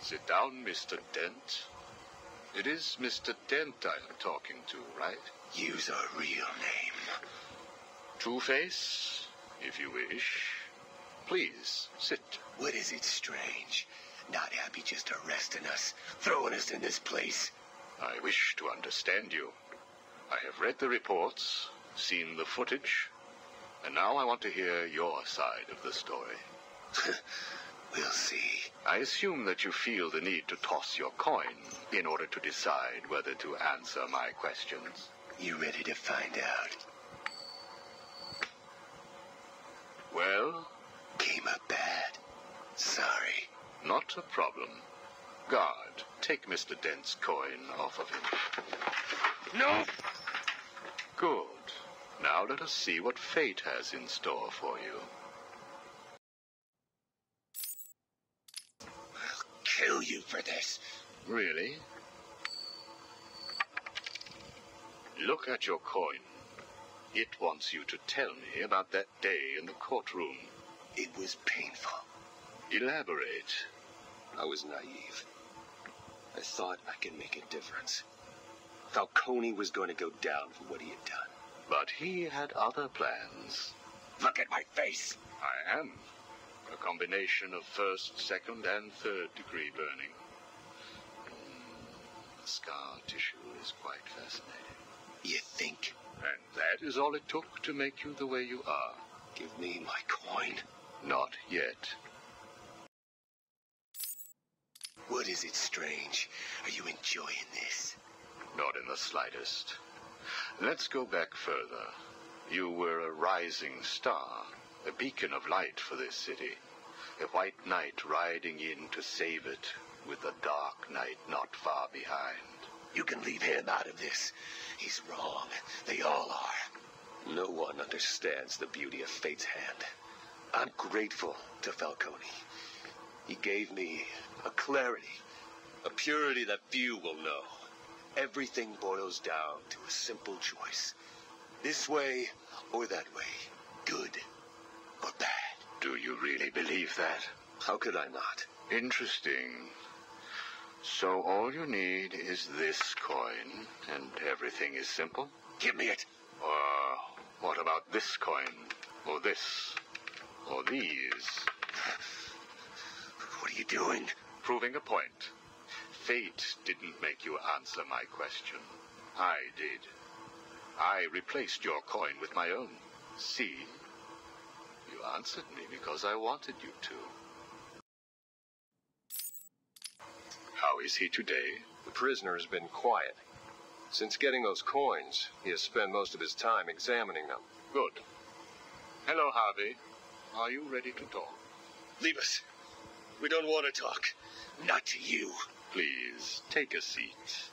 Sit down, Mr. Dent. It is Mr. Dent I am talking to, right? Use a real name. Two-Face, if you wish. Please, sit. What is it strange? Not happy just arresting us, throwing us in this place? I wish to understand you. I have read the reports, seen the footage, and now I want to hear your side of the story. We'll see. I assume that you feel the need to toss your coin in order to decide whether to answer my questions. You ready to find out? Well? Came up bad. Sorry. Not a problem. Guard, take Mr. Dent's coin off of him. No! Good. Now let us see what fate has in store for you. I'll kill you for this. Really? Look at your coin. It wants you to tell me about that day in the courtroom. It was painful. Elaborate. I was naive. I thought I could make a difference. Falcone was going to go down for what he had done. But he had other plans. Look at my face. I am. A combination of first, second, and third degree burning. The scar tissue is quite fascinating. You think? And that is all it took to make you the way you are. Give me my coin. Not yet. What is it strange? Are you enjoying this? Not in the slightest. Let's go back further. You were a rising star, a beacon of light for this city. A white knight riding in to save it, with a dark knight not far behind. You can leave him out of this. He's wrong. They all are. No one understands the beauty of fate's hand. I'm grateful to Falcone. He gave me a clarity, a purity that few will know. Everything boils down to a simple choice. This way or that way. Good or bad. Do you really believe that? How could I not? Interesting. So all you need is this coin, and everything is simple? Give me it. Or what about this coin? Or this? Or these? What are you doing? Proving a point. Fate didn't make you answer my question. I did. I replaced your coin with my own. See? You answered me because I wanted you to. How is he today? The prisoner has been quiet. Since getting those coins, he has spent most of his time examining them. Good. Hello, Harvey. Are you ready to talk? Leave us. We don't want to talk. Not to you. Please, take a seat.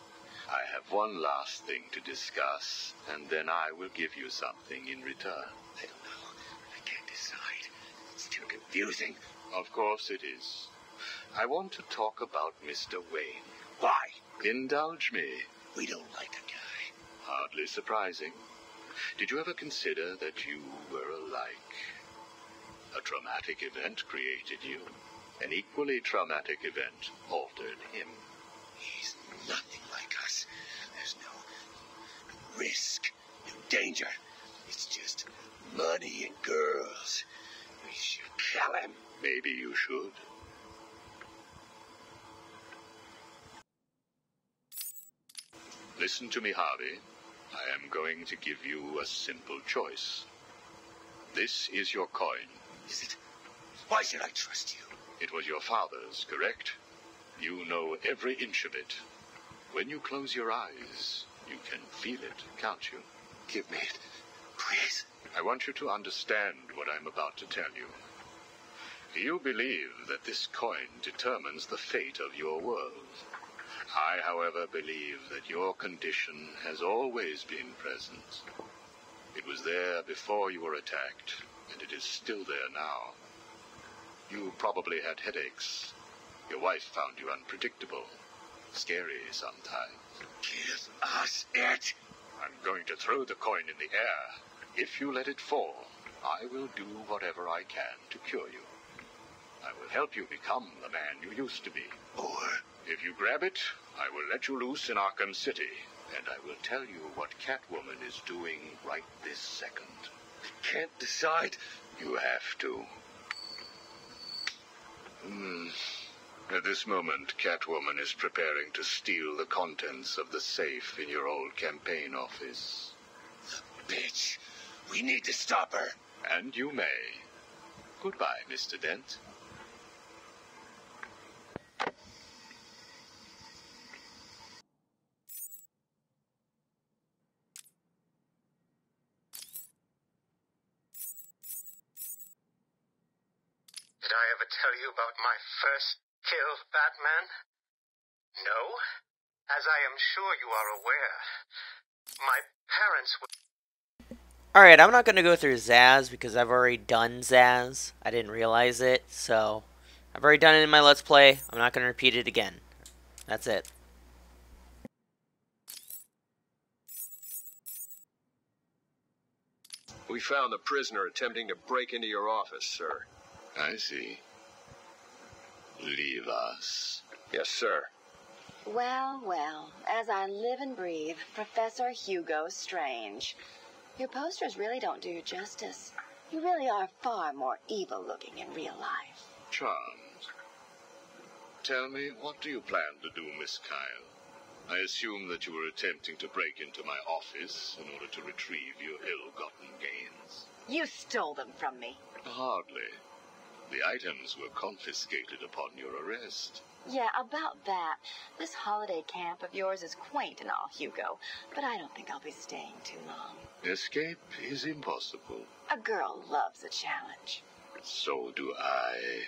I have one last thing to discuss, and then I will give you something in return. I don't know. I can't decide. It's too confusing. Of course it is. I want to talk about Mr. Wayne. Why? Indulge me. We don't like the guy. Hardly surprising. Did you ever consider that you were alike? A traumatic event created you. An equally traumatic event altered him. He's nothing like us. There's no risk, no danger. It's just money and girls. We should kill him. Maybe you should. Listen to me, Harvey. I am going to give you a simple choice. This is your coin. Is it? Why should I trust you? It was your father's, correct? You know every inch of it. When you close your eyes, you can feel it, can't you? Give me it, please. I want you to understand what I'm about to tell you. You believe that this coin determines the fate of your world. I, however, believe that your condition has always been present. It was there before you were attacked, and it is still there now. You probably had headaches. Your wife found you unpredictable, scary sometimes. Give us it! I'm going to throw the coin in the air. If you let it fall, I will do whatever I can to cure you. I will help you become the man you used to be. Or If you grab it, I will let you loose in Arkham City, and I will tell you what Catwoman is doing right this second. I can't decide. You have to. At this moment, Catwoman is preparing to steal the contents of the safe in your old campaign office. Bitch, we need to stop her. And you may. Goodbye, Mr. Dent. Did I ever tell you about my first kill, Batman? No? As I am sure you are aware, my parents were... Alright, I'm not going to go through Zaz because I've already done Zaz. I didn't realize it, so I've already done it in my Let's Play. I'm not going to repeat it again. That's it. We found the prisoner attempting to break into your office, sir. I see. Leave us. Yes, sir. Well, well, as I live and breathe, Professor Hugo Strange. Your posters really don't do you justice. You really are far more evil-looking in real life. Charmed. Tell me, what do you plan to do, Miss Kyle? I assume that you were attempting to break into my office in order to retrieve your ill-gotten gains. You stole them from me. Hardly. The items were confiscated upon your arrest. Yeah, about that. This holiday camp of yours is quaint and all, Hugo, but I don't think I'll be staying too long. Escape is impossible. A girl loves a challenge. So do I.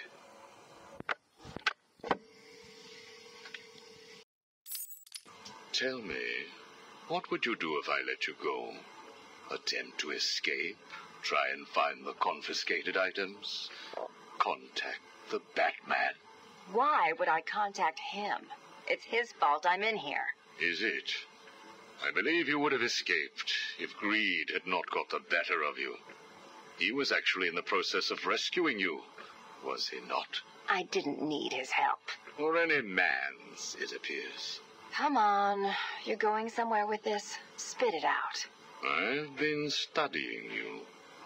Tell me, what would you do if I let you go? Attempt to escape? Try and find the confiscated items? Contact the Batman? Why would I contact him? It's his fault I'm in here. Is it? I believe you would have escaped if greed had not got the better of you. He was actually in the process of rescuing you, was he not? I didn't need his help. Or any man's, it appears. Come on. You're going somewhere with this? Spit it out. I've been studying you.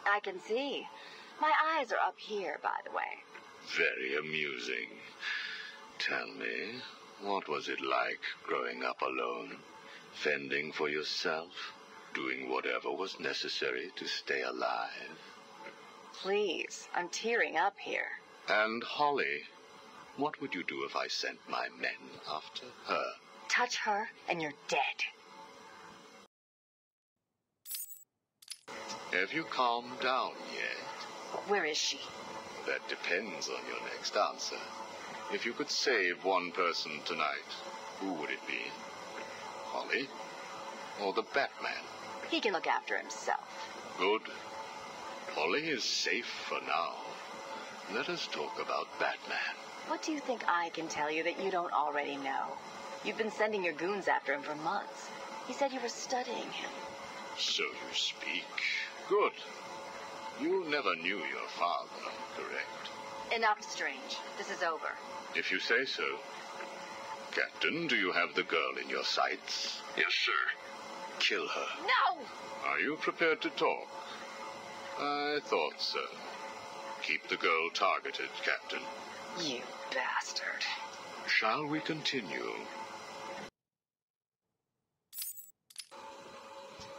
I can see. My eyes are up here, by the way. Very amusing. Tell me, what was it like growing up alone? Fending for yourself? Doing whatever was necessary to stay alive? Please, I'm tearing up here. And Holly, what would you do if I sent my men after her? Touch her, and you're dead. Have you calmed down yet? Where is she? That depends on your next answer. If you could save one person tonight, who would it be? Holly? Or the Batman? He can look after himself. Good. Holly is safe for now. Let us talk about Batman. What do you think I can tell you that you don't already know? You've been sending your goons after him for months. He said you were studying him. So you speak. Good. You never knew your father, correct? Enough, Strange. This is over. If you say so. Captain, do you have the girl in your sights? Yes, sir. Kill her. No! Are you prepared to talk? I thought so. Keep the girl targeted, Captain. You bastard. Shall we continue?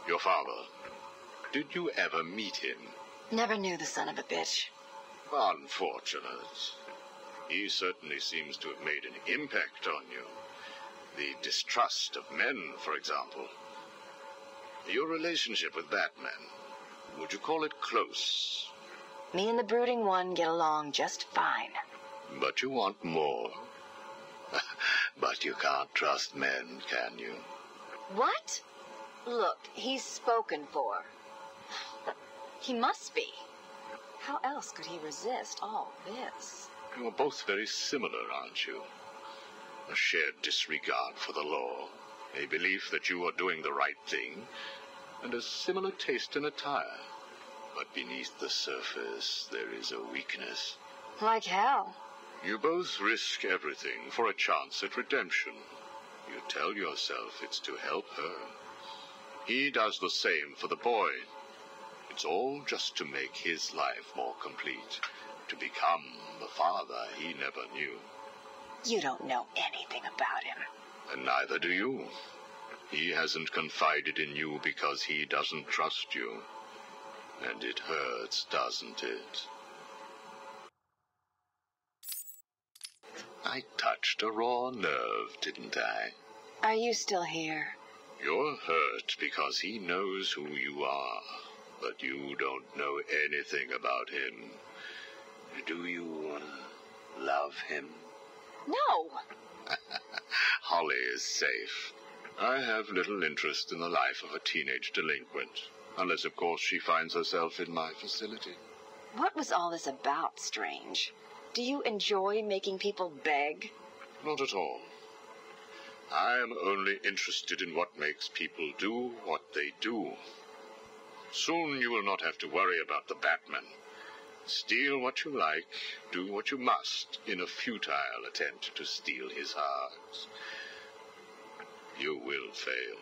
Your father. Did you ever meet him? Never knew the son of a bitch. Unfortunate. He certainly seems to have made an impact on you. The distrust of men, for example. Your relationship with Batman, would you call it close? Me and the brooding one get along just fine. But you want more. But you can't trust men, can you? What? Look, he's spoken for. He must be. How else could he resist all this? You're both very similar, aren't you? A shared disregard for the law, a belief that you are doing the right thing, and a similar taste in attire. But beneath the surface, there is a weakness. Like hell. You both risk everything for a chance at redemption. You tell yourself it's to help her. He does the same for the boy. It's all just to make his life more complete, to become the father he never knew. You don't know anything about him. And neither do you. He hasn't confided in you because he doesn't trust you. And it hurts, doesn't it? I touched a raw nerve, didn't I? Are you still here? You're hurt because he knows who you are, but you don't know anything about him. Do you love him? No! Holly is safe. I have little interest in the life of a teenage delinquent, unless, of course, she finds herself in my facility. What was all this about, Strange? Do you enjoy making people beg? Not at all. I am only interested in what makes people do what they do. Soon you will not have to worry about the Batman. Steal what you like, do what you must, in a futile attempt to steal his heart. You will fail.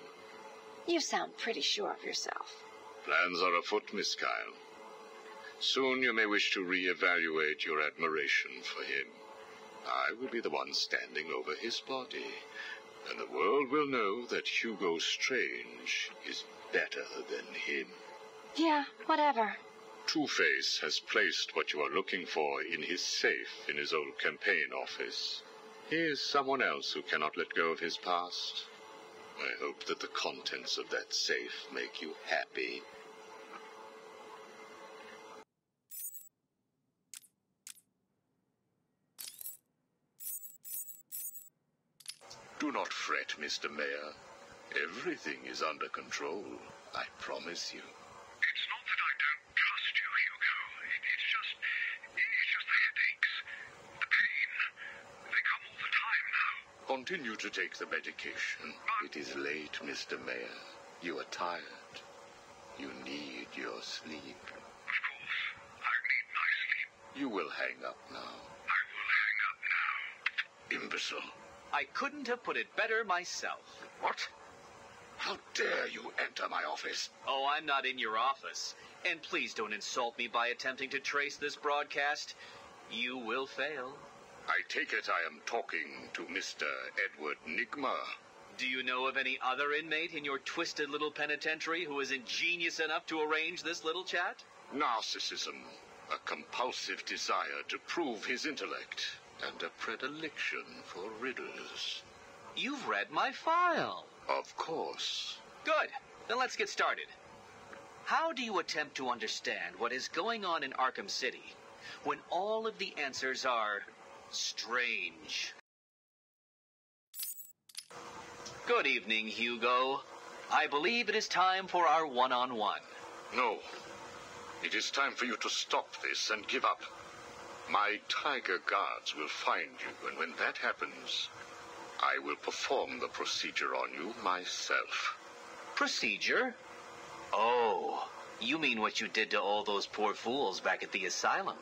You sound pretty sure of yourself. Plans are afoot, Miss Kyle. Soon you may wish to re-evaluate your admiration for him. I will be the one standing over his body, and the world will know that Hugo Strange is better than him. Yeah, whatever. Two-Face has placed what you are looking for in his safe in his old campaign office. He is someone else who cannot let go of his past. I hope that the contents of that safe make you happy. Do not fret, Mr. Mayor. Everything is under control, I promise you. It's not that I don't trust you, Hugo. It's just the headaches, the pain. They come all the time now. Continue to take the medication. It is late, Mr. Mayor. You are tired. You need your sleep. Of course, I need my sleep. You will hang up now. I will hang up now. Imbecile. I couldn't have put it better myself. What? How dare you enter my office? Oh, I'm not in your office. And please don't insult me by attempting to trace this broadcast. You will fail. I take it I am talking to Mr. Edward Nigma. Do you know of any other inmate in your twisted little penitentiary who is ingenious enough to arrange this little chat? Narcissism, a compulsive desire to prove his intellect, and a predilection for riddles. You've read my file. Of course. Good. Then let's get started. How do you attempt to understand what is going on in Arkham City when all of the answers are strange? Good evening, Hugo. I believe it is time for our one-on-one. No. It is time for you to stop this and give up. My tiger guards will find you, and when that happens, I will perform the procedure on you myself. Procedure? Oh, you mean what you did to all those poor fools back at the asylum.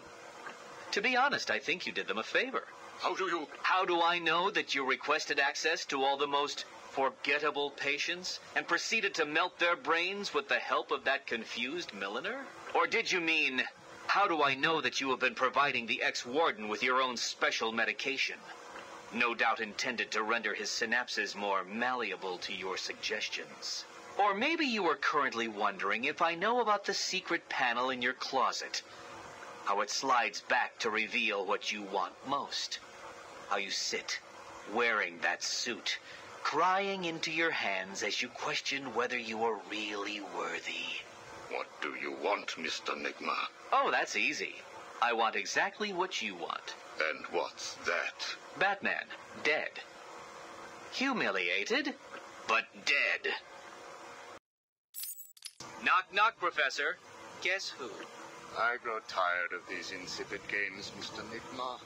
To be honest, I think you did them a favor. How do I know that you requested access to all the most forgettable patients and proceeded to melt their brains with the help of that confused milliner? Or did you mean, how do I know that you have been providing the ex-warden with your own special medication? No doubt intended to render his synapses more malleable to your suggestions. Or maybe you are currently wondering if I know about the secret panel in your closet. How it slides back to reveal what you want most. How you sit, wearing that suit, crying into your hands as you question whether you are really worthy. What do you want, Mr. Nigma? Oh, that's easy. I want exactly what you want. And what's that? Batman, dead. Humiliated, but dead. Knock, knock, Professor. Guess who? I grow tired of these insipid games, Mr. Nigma.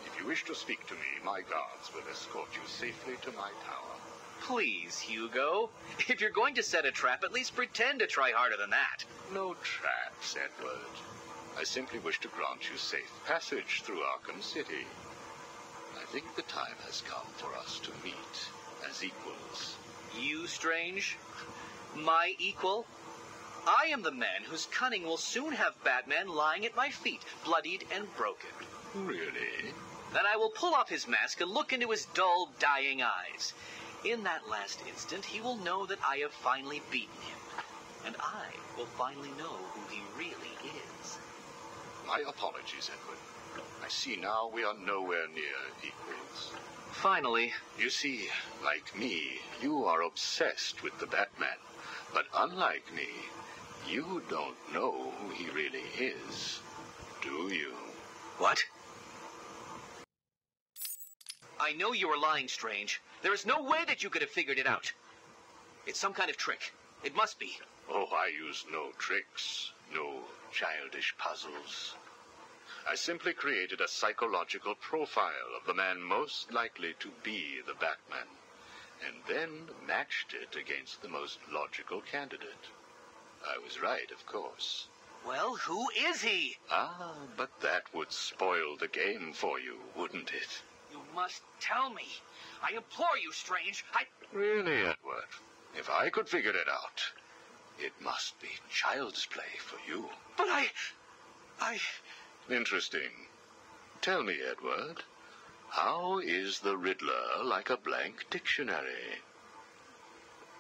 If you wish to speak to me, my guards will escort you safely to my tower. Please, Hugo. If you're going to set a trap, at least pretend to try harder than that. No traps, Edward. I simply wish to grant you safe passage through Arkham City. I think the time has come for us to meet as equals. You, Strange? My equal? I am the man whose cunning will soon have Batman lying at my feet, bloodied and broken. Really? Then I will pull off his mask and look into his dull, dying eyes. In that last instant, he will know that I have finally beaten him. And I will finally know who he really is. My apologies, Edward. I see now we are nowhere near equals. Finally. You see, like me, you are obsessed with the Batman. But unlike me, you don't know who he really is, do you? What? I know you are lying, Strange. There is no way that you could have figured it out. It's some kind of trick. It must be. Oh, I use no tricks, no childish puzzles. I simply created a psychological profile of the man most likely to be the Batman, and then matched it against the most logical candidate. I was right, of course. Well, who is he? Ah, but that would spoil the game for you, wouldn't it? You must tell me. I implore you, Strange. Really, Edward? If I could figure it out, it must be child's play for you. But I... Interesting. Tell me, Edward, how is the Riddler like a blank dictionary?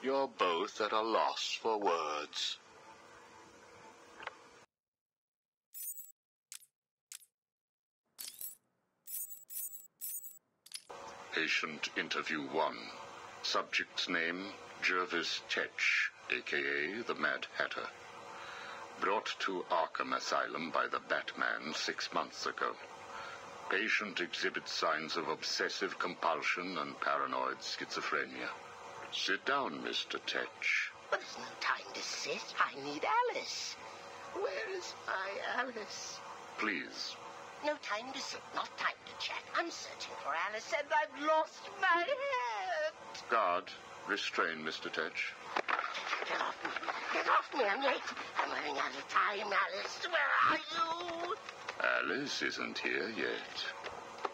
You're both at a loss for words. Patient interview 1. Subject's name, Jervis Tetch, a.k.a. the Mad Hatter. Brought to Arkham Asylum by the Batman 6 months ago. Patient exhibits signs of obsessive compulsion and paranoid schizophrenia. Sit down, Mr. Tetch. But there's no time to sit. I need Alice. Where is my Alice? Please. No time to sit, not time to chat. I'm searching for Alice and I've lost my head. Guard, restrain Mr. Tetch. Get off me. Get off me. I'm late. I'm running out of time, Alice. Where are you? Alice isn't here yet.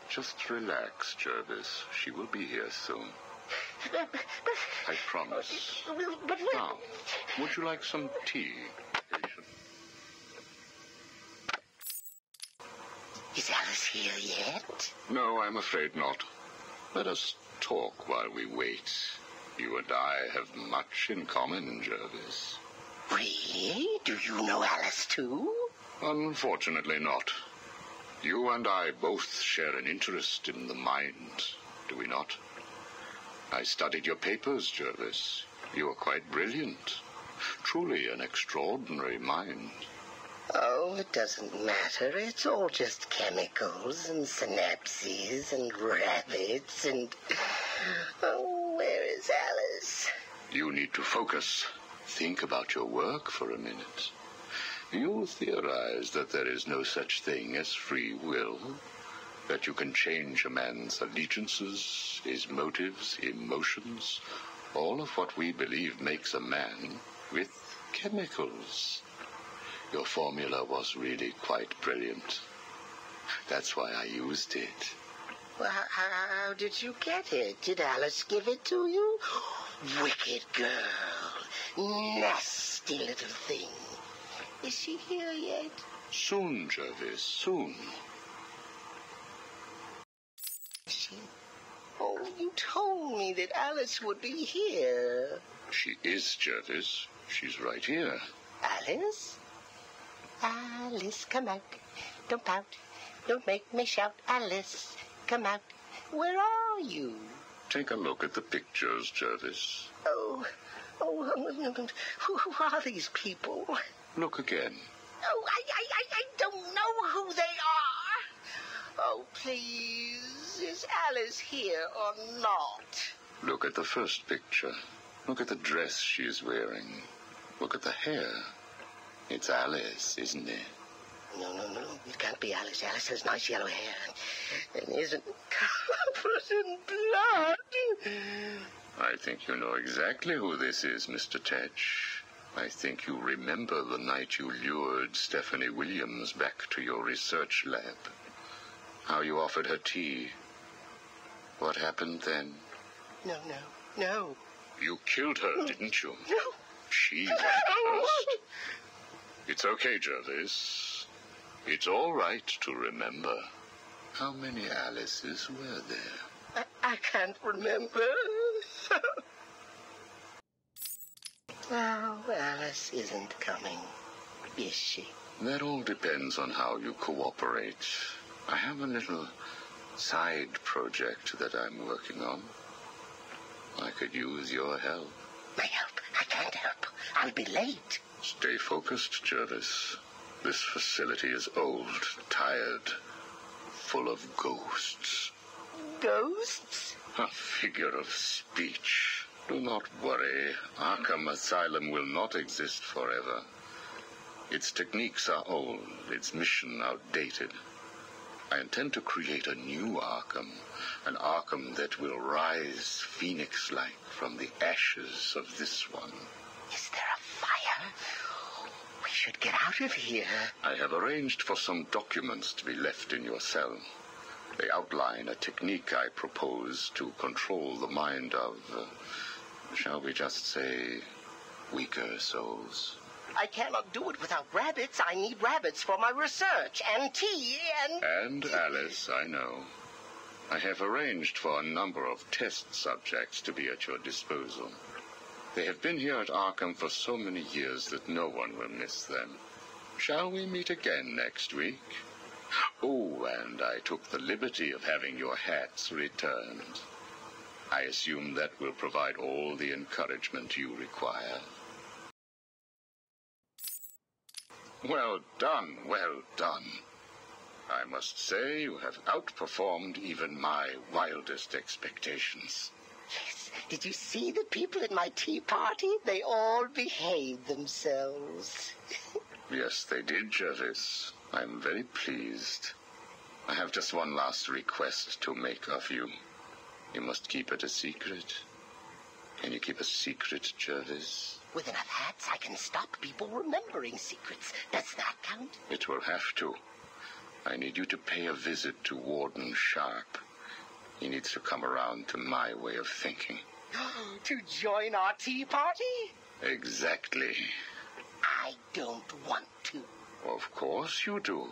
Just relax, Jervis. She will be here soon. I promise. But Now, would you like some tea, patient? Is Alice here yet? No, I'm afraid not. Let us talk while we wait. You and I have much in common, Jervis. Really? Do you know Alice too? Unfortunately not. You and I both share an interest in the mind, do we not? I studied your papers, Jervis. You are quite brilliant. Truly an extraordinary mind. Oh, it doesn't matter. It's all just chemicals and synapses and rabbits and... Oh, where is Alice? You need to focus. Think about your work for a minute. You theorize that there is no such thing as free will, that you can change a man's allegiances, his motives, emotions, all of what we believe makes a man, with chemicals. Your formula was really quite brilliant. That's why I used it. Well, how did you get it? Did Alice give it to you? Wicked girl. Nasty little thing. Is she here yet? Soon, Jervis, soon. She... Oh, you told me that Alice would be here. She is, Jervis. She's right here. Alice? Alice, come out. Don't pout. Don't make me shout. Alice, come out. Where are you? Take a look at the pictures, Jervis. Oh, who are these people? Look again. Oh, I don't know who they are. Oh, please, is Alice here or not? Look at the first picture. Look at the dress she's wearing. Look at the hair. It's Alice, isn't it? No, it can't be Alice. Alice has nice yellow hair and isn't covered in blood. I think you know exactly who this is, Mr. Tetch. I think you remember the night you lured Stephanie Williams back to your research lab. How you offered her tea, What happened then? No, no, no. You killed her, didn't you? No. She went first. It's okay, Jervis. It's all right to remember. How many Alices were there? I can't remember. Oh, Alice isn't coming, is she? That all depends on how you cooperate. I have a little side project that I'm working on. I could use your help. My help? I can't help. I'll be late. Stay focused, Jervis. This facility is old, tired, full of ghosts. Ghosts? A figure of speech. Do not worry. Arkham Asylum will not exist forever. Its techniques are old, its mission outdated. I intend to create a new Arkham, an Arkham that will rise phoenix-like from the ashes of this one. Is there a fire? We should get out of here. I have arranged for some documents to be left in your cell. They outline a technique I propose to control the mind of, shall we just say, weaker souls. I cannot do it without rabbits. I need rabbits for my research, and tea, And Alice, I know. I have arranged for a number of test subjects to be at your disposal. They have been here at Arkham for so many years that no one will miss them. Shall we meet again next week? Oh, and I took the liberty of having your hats returned. I assume that will provide all the encouragement you require. Well done, well done. I must say you have outperformed even my wildest expectations. Yes. Did you see the people at my tea party? They all behaved themselves. Yes, they did, Jervis. I'm very pleased. I have just one last request to make of you. You must keep it a secret. Can you keep a secret, Jervis? With enough hats, I can stop people remembering secrets. Does that count? It will have to. I need you to pay a visit to Warden Sharp. He needs to come around to my way of thinking. To join our tea party? Exactly. I don't want to. Of course you do.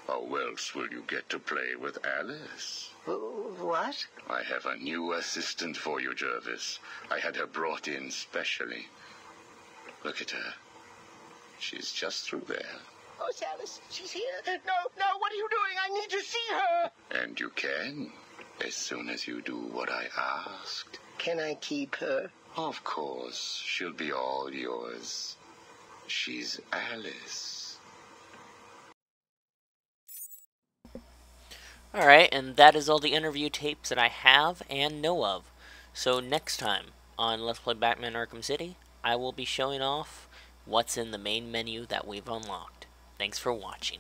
How else will you get to play with Alice? What? I have a new assistant for you, Jervis. I had her brought in specially. Look at her. She's just through there. Oh, it's Alice. She's here. No, what are you doing? I need to see her. And you can, as soon as you do what I asked. Can I keep her? Of course. She'll be all yours. She's Alice. Alright, and that is all the interview tapes that I have and know of. So next time on Let's Play Batman Arkham City, I will be showing off what's in the main menu that we've unlocked. Thanks for watching.